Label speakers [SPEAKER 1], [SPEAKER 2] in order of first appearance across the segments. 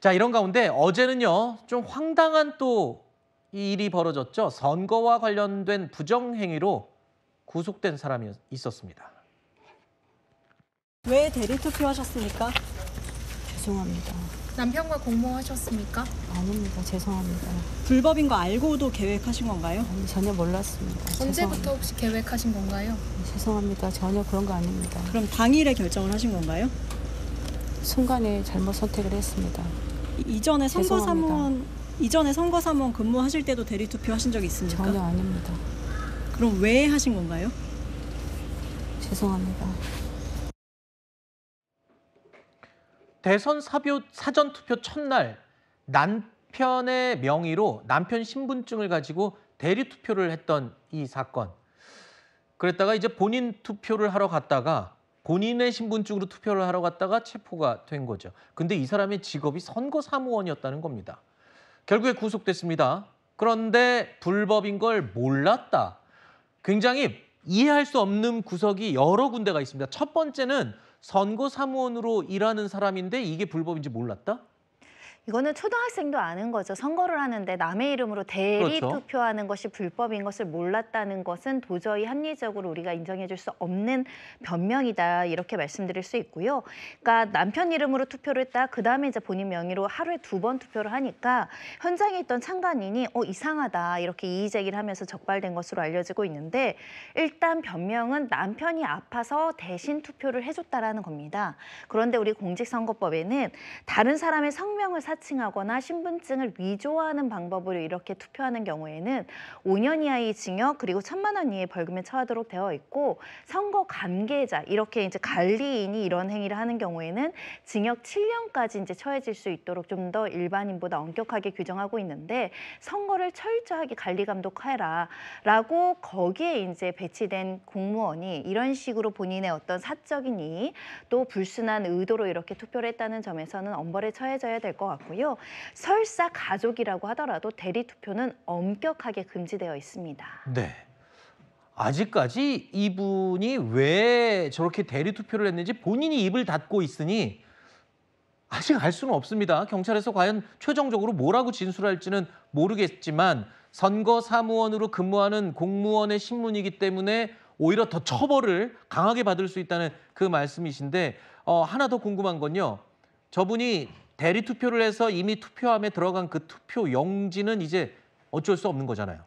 [SPEAKER 1] 자, 이런 가운데 어제는요, 좀 황당한 또 이 일이 벌어졌죠. 선거와 관련된 부정행위로 구속된 사람이 있었습니다.
[SPEAKER 2] 왜 대리투표하셨습니까?
[SPEAKER 3] 죄송합니다.
[SPEAKER 4] 남편과 공모하셨습니까?
[SPEAKER 3] 아닙니다. 죄송합니다.
[SPEAKER 2] 불법인 거 알고도 계획하신 건가요?
[SPEAKER 3] 아니, 전혀 몰랐습니다.
[SPEAKER 4] 언제부터 혹시 계획하신 건가요?
[SPEAKER 3] 죄송합니다. 전혀 그런 거 아닙니다.
[SPEAKER 2] 그럼 당일에 결정을 하신 건가요?
[SPEAKER 3] 순간에 잘못 선택을 했습니다.
[SPEAKER 2] 이전에
[SPEAKER 3] 죄송합니다.
[SPEAKER 2] 선거 사무원 근무하실 때도 대리투표 하신 적이 있습니까?
[SPEAKER 3] 전혀 아닙니다.
[SPEAKER 2] 그럼 왜 하신 건가요?
[SPEAKER 3] 죄송합니다.
[SPEAKER 1] 대선 사전투표 첫날 남편의 명의로 남편 신분증을 가지고 대리투표를 했던 이 사건. 그랬다가 이제 본인 투표를 하러 갔다가 본인의 신분증으로 투표를 하러 갔다가 체포가 된 거죠. 근데 이 사람의 직업이 선거사무원이었다는 겁니다. 결국에 구속됐습니다. 그런데 불법인 걸 몰랐다. 굉장히 이해할 수 없는 구석이 여러 군데가 있습니다. 첫 번째는 선거사무원으로 일하는 사람인데 이게 불법인지 몰랐다?
[SPEAKER 5] 이거는 초등학생도 아는 거죠. 선거를 하는데 남의 이름으로 대리
[SPEAKER 1] 그렇죠.
[SPEAKER 5] 투표하는 것이 불법인 것을 몰랐다는 것은 도저히 합리적으로 우리가 인정해 줄 수 없는 변명이다. 이렇게 말씀드릴 수 있고요. 그러니까 남편 이름으로 투표를 했다. 그다음에 이제 본인 명의로 하루에 2번 투표를 하니까 현장에 있던 참관인이 이상하다. 이렇게 이의 제기를 하면서 적발된 것으로 알려지고 있는데 일단 변명은 남편이 아파서 대신 투표를 해줬다라는 겁니다. 그런데 우리 공직선거법에는 다른 사람의 성명을 사칭하거나 신분증을 위조하는 방법으로 이렇게 투표하는 경우에는 5년 이하의 징역 그리고 1,000만 원 이하의 벌금에 처하도록 되어 있고 선거 관계자 이렇게 이제 관리인이 이런 행위를 하는 경우에는 징역 7년까지 이제 처해질 수 있도록 좀 더 일반인보다 엄격하게 규정하고 있는데 선거를 철저하게 관리 감독해라라고 거기에 이제 배치된 공무원이 이런 식으로 본인의 어떤 사적인 이의 또 불순한 의도로 이렇게 투표를 했다는 점에서는 엄벌에 처해져야 될 것 같고요. 설사 가족이라고 하더라도 대리 투표는 엄격하게 금지되어 있습니다.
[SPEAKER 1] 네. 아직까지 이분이 왜 저렇게 대리 투표를 했는지 본인이 입을 닫고 있으니 아직 알 수는 없습니다. 경찰에서 과연 최종적으로 뭐라고 진술할지는 모르겠지만 선거사무원으로 근무하는 공무원의 신문이기 때문에 오히려 더 처벌을 강하게 받을 수 있다는 그 말씀이신데 하나 더 궁금한 건요. 저분이 대리 투표를 해서 이미 투표함에 들어간 그 투표 용지는 이제 어쩔 수 없는 거잖아요.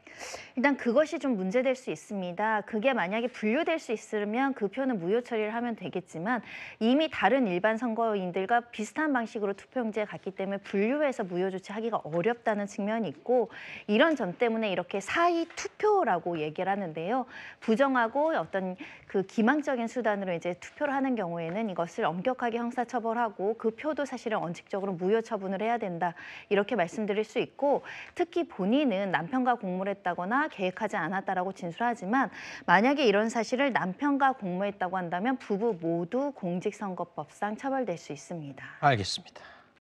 [SPEAKER 5] 일단 그것이 좀 문제될 수 있습니다. 그게 만약에 분류될 수 있으면 그 표는 무효 처리를 하면 되겠지만 이미 다른 일반 선거인들과 비슷한 방식으로 투표용지에 갔기 때문에 분류해서 무효 조치하기가 어렵다는 측면이 있고 이런 점 때문에 이렇게 사의 투표라고 얘기를 하는데요. 부정하고 어떤 그 기망적인 수단으로 이제 투표를 하는 경우에는 이것을 엄격하게 형사처벌하고 그 표도 사실은 원칙적으로 무효 처분을 해야 된다. 이렇게 말씀드릴 수 있고 특히 본인은 남편과 공모를 했다거나 계획하지 않았다라고 진술하지만 만약에 이런 사실을 남편과 공모했다고 한다면 부부 모두 공직선거법상 처벌될 수 있습니다.
[SPEAKER 1] 알겠습니다.